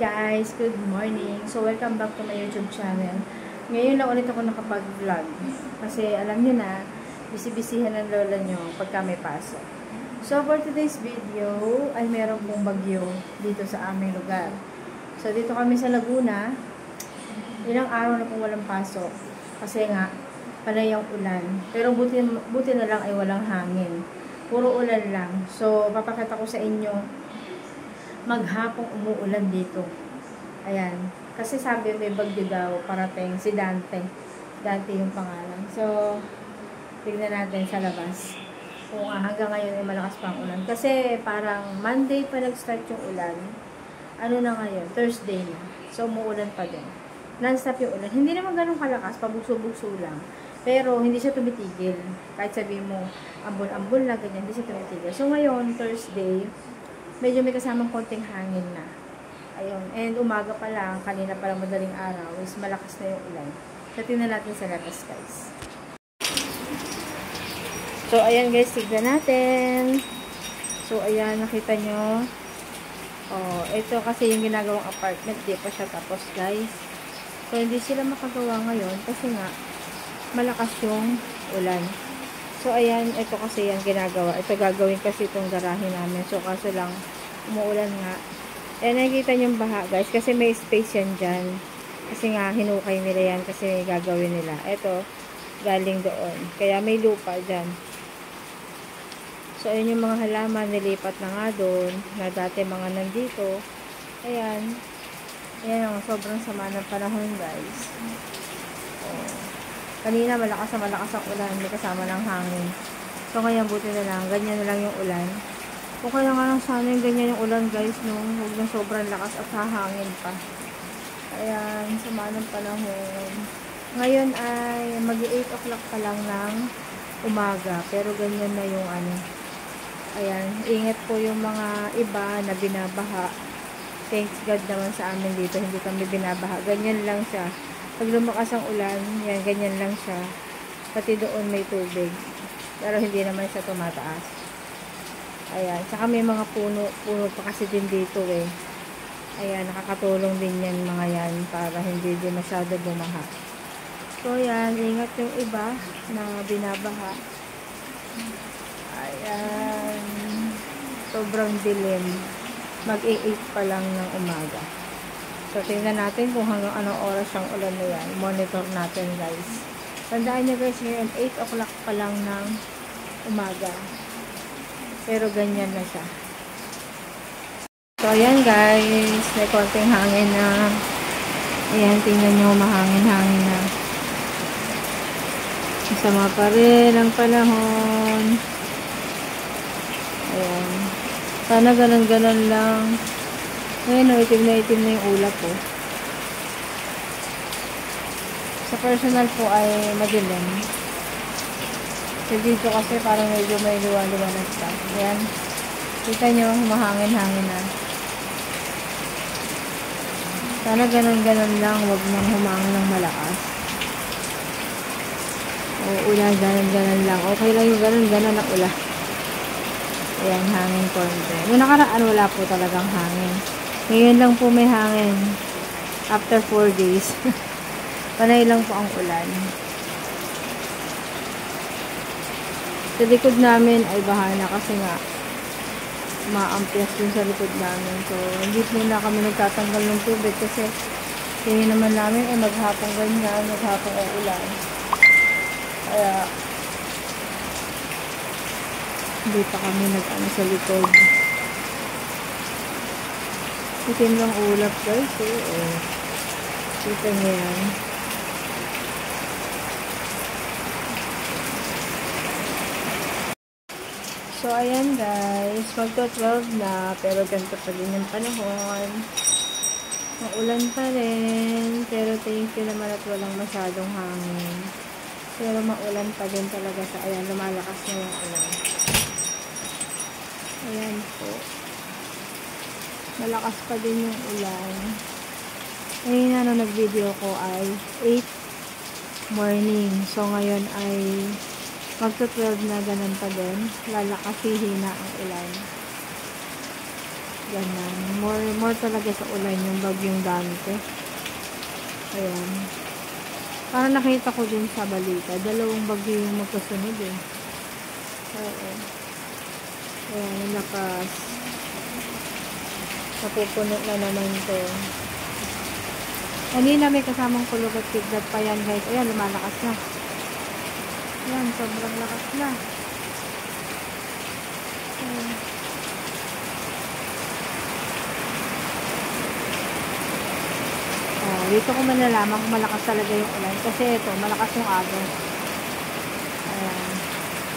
guys, good morning. So welcome back to my YouTube channel. Ngayon lang ulit ako nakapag-vlog kasi alam niyo na, busy-busyhan ng lola nyo pagka may pasok. So for today's video ay meron pong bagyo dito sa aming lugar. So dito kami sa Laguna, ilang araw na pong walang pasok kasi nga panay ang ulan. Pero buti na lang ay walang hangin. Puro ulan lang. So papakita ko sa inyo maghapong umuulan dito. Ayan. Kasi sabi may bagyo daw parating si Dante. Dante yung pangalan. So, tignan natin sa labas. Kung hanggang ngayon ay malakas pa ang ulan. Kasi parang Monday pa nag-start yung ulan. Ano na ngayon? Thursday na. So, umuulan pa din. Non-stop yung ulan. Hindi naman ganun kalakas. Pabugso-bugso lang. Pero, hindi siya tumitigil. Kahit sabihin mo, ambon-ambon lang, ganyan. Hindi siya tumitigil. So, ngayon, Thursday, medyo may kasamang konting hangin na. Ayun. And umaga pa lang, kanina pa lang madaling araw, is malakas na yung ulan. So, tingnan natin sa labas, guys. So, ayan guys, tignan natin. So, ayan, nakita nyo. Oh, ito kasi yung ginagawang apartment. Di pa siya tapos, guys. So, hindi sila makagawa ngayon kasi nga, malakas yung ulan. So, ayan, ito kasi yan ginagawa. Ito gagawin kasi itong garahe namin. So, kaso lang, umuulan nga. Ayan, nakikita nyo yung baha, guys. Kasi may space yan dyan. Kasi nga, hinukay nila yan kasi gagawin nila. Ito, galing doon. Kaya may lupa dyan. So, ayan yung mga halaman. Nilipat na nga doon. Na dati mga nandito. Ayan. Ayan, sobrang sama ng panahon, guys. Oh. Kanina malakas ang ulan, may kasama ng hangin. So ngayon buti na lang, ganyan na lang yung ulan. Kung kaya nga lang sana yung ganyan yung ulan guys, no? Huwag na sobrang lakas at hahangin pa. Ayan, sama ng panahon. Ngayon ay mag-8 o'clock pa lang ng umaga, pero ganyan na yung ano. Ayan, ingat po yung mga iba na binabaha. Thanks God naman sa amin dito, hindi kami binabaha. Ganyan lang siya. Pag lumakas ang ulan, yan, ganyan lang siya. Pati doon may tubig. Pero hindi naman siya tumataas. Ayan. Saka may mga puno pa kasi din dito eh. Ayan, nakakatulong din yan mga yan para hindi din masyado bumaha. So, yan. Ingat yung iba na binabaha. Ayan. Sobrang dilim. Mag-8 pa lang ng umaga. So, tingnan natin kung hanggang anong oras yung ulan na yan. Monitor natin, guys. Tandaan nyo, guys, ngayon 8 o'clock pa lang ng umaga. Pero ganyan na siya. So, ayan, guys. May konting hangin na. Ayan, tingnan nyo, mahangin-hangin na. Masama pa rin ang panahon. Ayan. Sana ganun-ganun lang. Ngayon, itim na yung ulap po. Sa personal po ay madilim. Sa dito kasi parang medyo may luwan-luwan sa. Ayan. Kita nyo, humahangin-hangin na. Sana ganun-ganun lang. Huwag nang humangin ng malakas. O ulan, ganun-ganun lang. Okay lang yung ganun-ganun ang ulan. Ayan, hangin konti. Yung nakaraan, wala po talagang hangin. Ngayon lang po may hangin. After 4 days. Panay lang po ang ulan. Sa likod namin ay bahana kasi nga maampias dun sa likod namin. So, hindi muna kami nagtatanggal ng tubig kasi tingin naman namin ay maghapong ganyan, maghapong ang ulan. Kaya hindi pa kami nag-ano sa likod. Itim lang ulap guys eh. Kita nyo yan. So ayan guys, magto-12 na pero ganito pa din yung panahon. Maulan pa rin pero thank you naman at walang masyadong hangin. Pero maulan pa din talaga sa ayan, lumalakas na yung ulan. Ayan po. Malakas pa din yung ulan. Ngayon na nag-video ko ay 8 morning. So, ngayon ay magto-12 na ganun pa din. Lalakasihin na ang ulan. Ganun. More talaga sa ulan yung bagyong Dante. Ayan. Parang nakita ko din sa balita. Dalawang bagyo yung magkasunod eh. Oo. Ayan, ang lakas. Napupuno na naman to. Kanina may kasamang kulog at kidlat pa yan guys. Ayan, lumalakas na. Ayan, sobrang lakas na. Ayan. Dito ko malalaman kung malakas talaga yung ulan. Kasi ito, malakas yung agos. Ayan.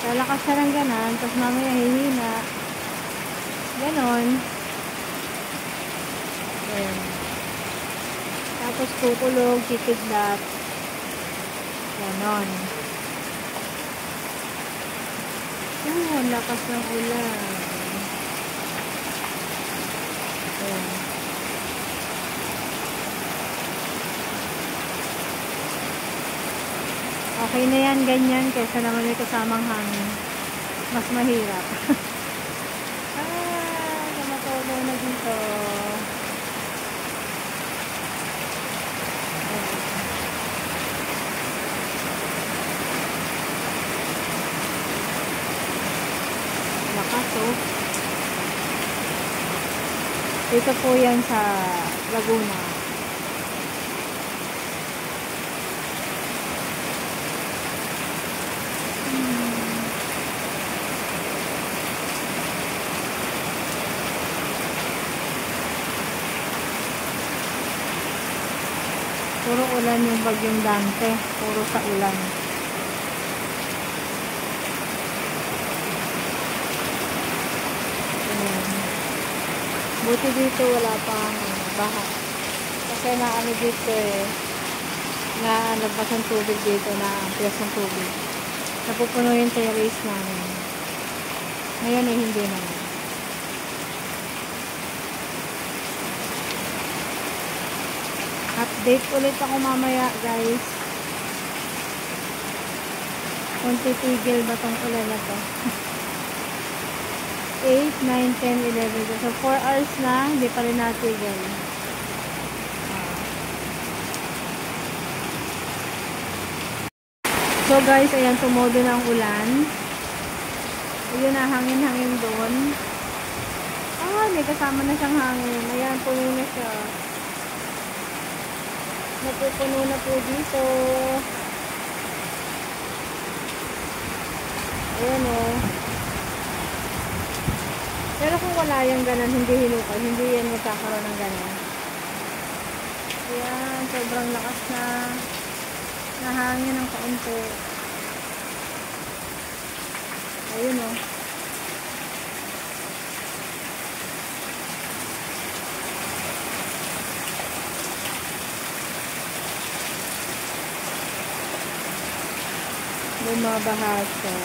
Lalakas na lang ganan. Tapos mamaya hihina. Ganon. Ayan. Tapos kukulog, kikidlat. Ganon. Ayan, lakas ng ulan. Ayan. Okay na yan, ganyan. Kaysa naman may kasamang hangin. Mas mahirap. Namatolo na dito. Lakas, oh. Dito po yan sa Laguna. Puro ulan yung bagyong Dante. Puro sa ulan. Ayan. Buti dito wala pang baha. Kasi naano dito eh. Nalabas ang tubig dito. Na-ampias ang tubig. Napupuno yung terrace namin. Ngayon eh hindi naman. Update ulit ako mamaya guys kung titigil ba tong ulan na to. 8, 9, 10, 11 so 4 hours na hindi pa rin natigil. So guys, ayan, tumodo na ang ulan. Ayun na, hangin-hangin doon. May kasama na siyang hangin. Ayan, puno na siya. Napupuno na po dito. Ayan o. Pero kung wala yung ganan, hindi hinukay. Hindi yan magkakaroon ng ganan. Ayan, sobrang lakas na. Nahangin ng kaunti. Ayun o. Bumabaha siya.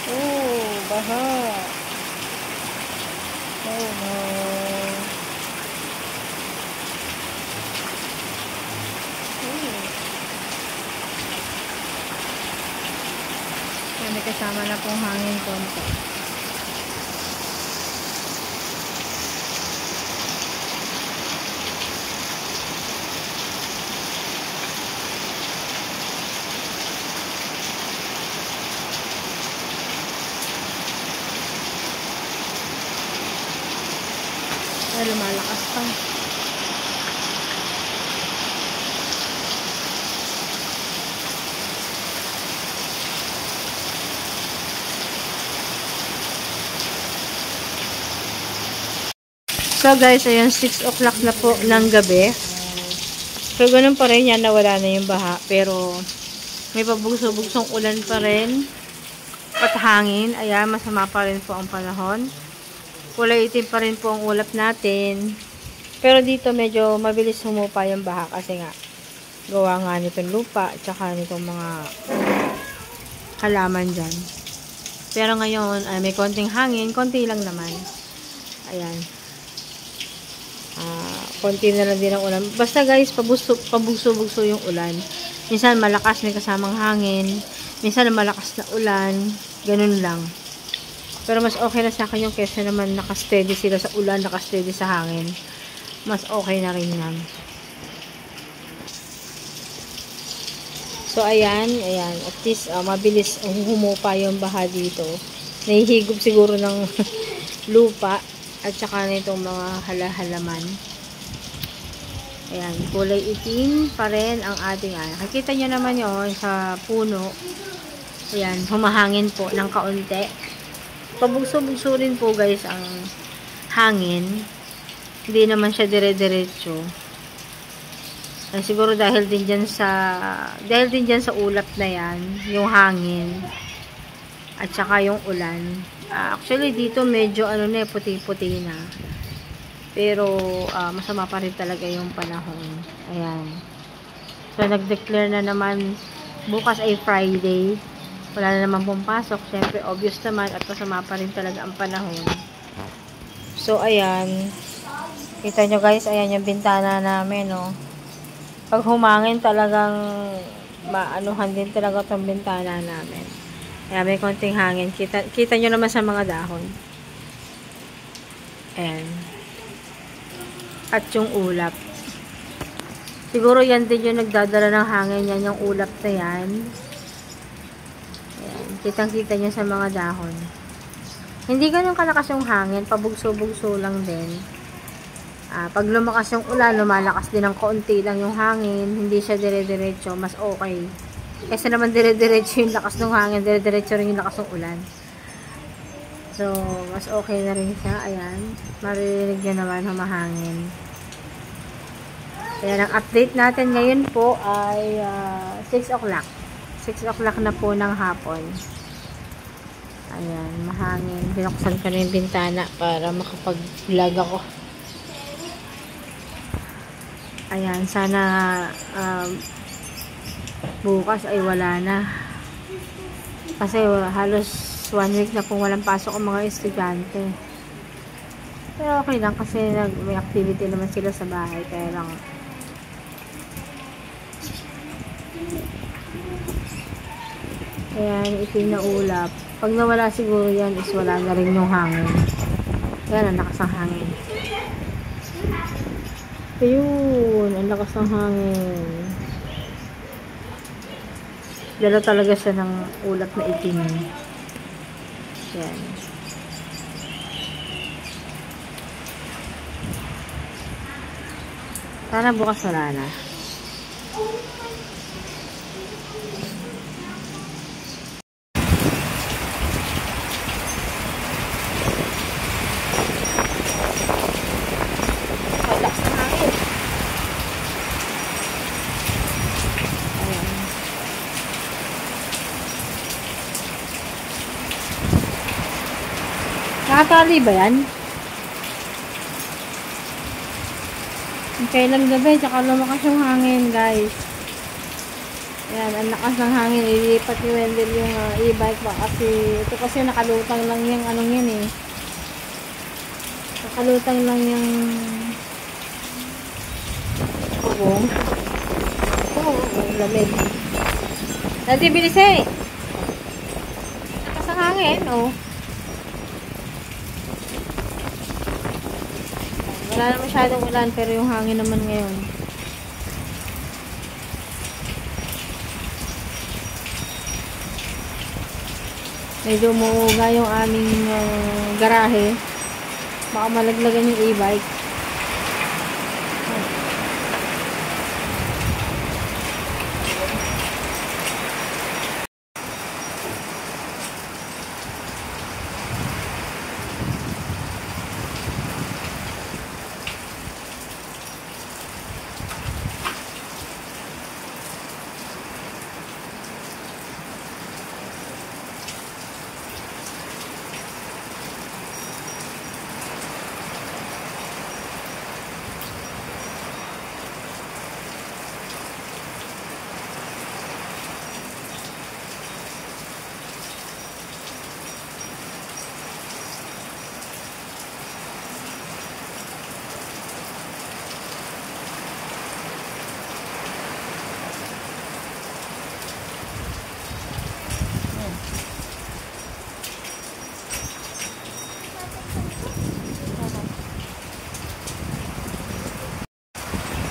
Oh, baha. Oh no. May kasama na pong hangin konti. Ay, lumalakas pa. So guys, ayan 6 o'clock na po ng gabi. So ganun pa rin yan, nawala na yung baha. Pero may pabugso-bugsong ulan pa rin. At hangin. Ayan, masama pa rin po ang panahon. Kulay itim pa rin po ang ulap natin. Pero dito medyo mabilis humupa yung baha kasi nga gawa nga nitong lupa at saka nitong mga halaman dyan. Pero ngayon ay may konting hangin, konti lang naman. Ayan. Konti na lang din ang ulan. Basta guys, pabugso-bugso yung ulan. Minsan malakas, may kasamang hangin. Minsan malakas na ulan. Ganun lang. Pero mas okay na sa akin yung kesa naman nakasteady sila sa ulan, nakasteady sa hangin. Mas okay na rin yan. So, ayan. At least, mabilis humupa yung baha dito. Nahihigop siguro ng lupa at saka nitong mga halaman. Ayan, kulay itim pa rin ang ating nakikita nyo naman yon sa puno. Ayan, humahangin po ng kaunti. Pabugso-bugso rin po guys ang hangin. Hindi naman siya dire-diretso. Siguro dahil din dyan sa ulap na yan, yung hangin at saka yung ulan. Actually dito medyo puti-puti na. Pero masama pa rin talaga yung panahon. Ayan. So nag-declare na naman bukas ay Friday. Wala na naman pumpasok. Syempre obvious naman at masama pa rin talaga ang panahon. So ayan. Kita nyo guys, ayan yung bintana namin, no. Pag humangin talagang maanuhan din talaga itong bintana namin. Ayan, may konting hangin. Kita nyo naman sa mga dahon. Ayan. At yung ulap. Siguro yan din yung nagdadala ng hangin yan, yung ulap na yan. Ayan. Kitang-kita nyo sa mga dahon. Hindi ganun kalakas yung hangin. Pabugso-bugso lang din. Pag lumakas yung ulan, lumalakas din ng kaunti lang yung hangin. Hindi siya dire-diretso. Mas okay. Kasi naman dire-diretso yung lakas ng hangin. Dire-diretso rin yung lakas ng ulan. So, mas okay na rin siya. Ayan. Maririnig nyo naman humahangin. Ayan, ang update natin ngayon po ay 6 o'clock. 6 o'clock na po ng hapon. Ayan, mahangin. Binuksan ko na yung bintana para makapag-vlog ako. Ayan, sana bukas ay wala na. Kasi halos 1 week na pong walang pasok ang mga estudyante. Pero okay lang kasi may activity naman sila sa bahay. Kaya lang ayan, itim na ulap. Pag nawala siguro yan is wala na rin yung hangin. Ayan, ang lakas ng hangin. Ayun, ang lakas ng hangin. Dala talaga siya ng ulap na itim. Yan. Sana bukas wala na. Nakatali ba yan? Kailang gabi, tsaka lumakas yung hangin, guys. Ayan, ang lakas ng hangin. Ilipat ni Wendell yung e-bike ba? Kasi, ito kasi nakalutang lang yung anong yan eh. Nakalutang lang yung bubong. Oo, lamig. Dati bilis eh. Lakas ng hangin, oh. Wala na masyadong ulan pero yung hangin naman ngayon. Medyo umuuga yung aming garahe. Baka malaglagan yung e-bike.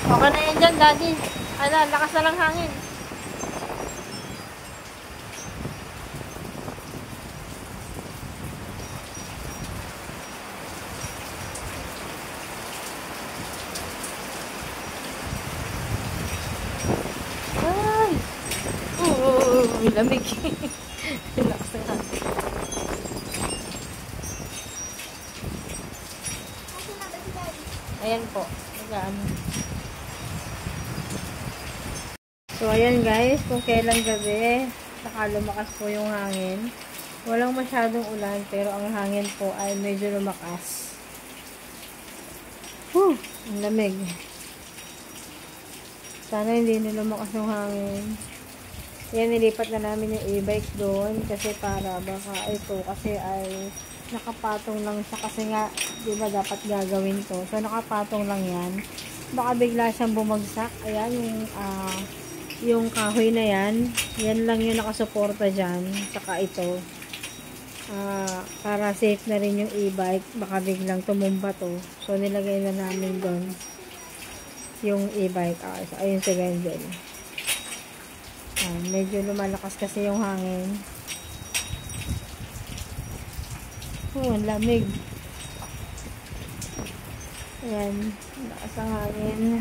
Okay na yan dyan, Daddy. Ala, lakas na lang hangin. Ay! May lamig. Lakas na hangin. Ayan po. Nagaan. So, ayan guys. Kung kailan gabi, saka lumakas po yung hangin. Walang masyadong ulan, pero ang hangin po ay medyo lumakas. Whew! Ang lamig. Sana hindi na lumakas yung hangin. Ayan, nilipat na namin yung e-bike doon. Kasi para baka ito, kasi ay nakapatong lang siya kasi nga, di ba dapat gagawin to. So, nakapatong lang yan. Baka bigla siyang bumagsak. Ayan, yung kahoy na yan. Yan lang yung nakasuporta dyan. Saka ito. Para safe na rin yung e-bike. Baka biglang tumumba to. So, nilagay na namin doon yung e-bike. So, ayun si Wendell. Medyo lumalakas kasi yung hangin. Oh, ang lamig. Ayan, lakas ang hangin.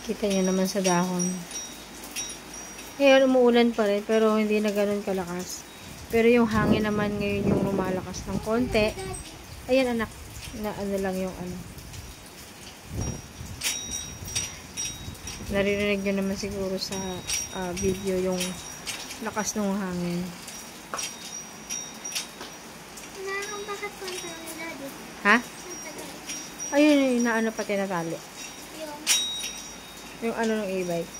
Kita nyo naman sa dahon. Ngayon, umuulan pa rin, pero hindi na ganun kalakas. Pero yung hangin naman ngayon yung lumalakas ng konti. Ayan, anak. Na ano lang yung ano. Naririnig nyo naman siguro sa video yung lakas ng hangin. Bakit kontra ni Daddy? Ha? Ayun, na ano pati natali. Yung ano ng e-bike.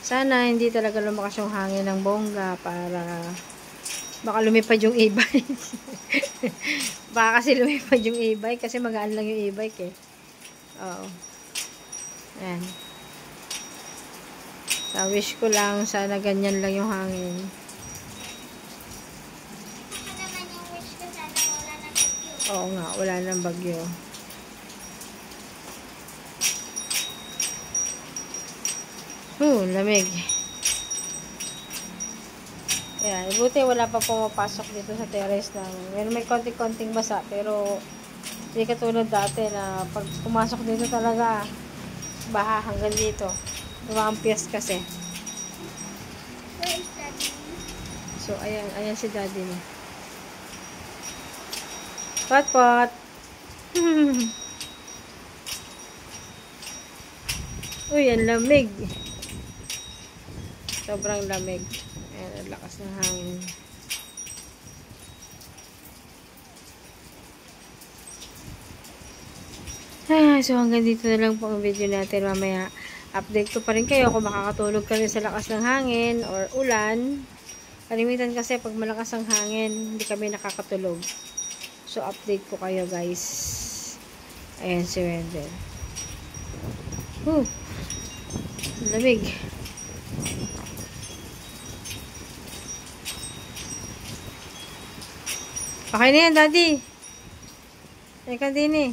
Sana hindi talaga lumakas yung hangin ng bongga para baka lumipad yung e-bike. Baka kasi lumipad yung e-bike kasi magaan lang yung e-bike eh. Oo. Ayan. So, wish ko lang sana ganyan lang yung hangin. Ako naman yung wish ko sana wala nang bagyo. Oo nga, wala nang bagyo. Lamig. Ayan, buti wala pa pumapasok dito sa terrace namin. May konting-konting basa, pero hindi katulad dati na pag pumasok dito talaga, baha hanggang dito. Lumampias kasi. Where is Daddy? So, ayan si Daddy niya. Pot. Uy, ang lamig. Sobrang lamig. Ayan, ang lakas ng hangin. So hanggang dito na lang po ang video natin. Mamaya, update ko pa rin kayo kung makakatulog ka rin sa lakas ng hangin or ulan. Kalimitan kasi pag malakas ang hangin, hindi kami nakakatulog. So, update ko kayo guys. Ayan si Wendell. Lamig. Okay na yan, Daddy. Teka din eh.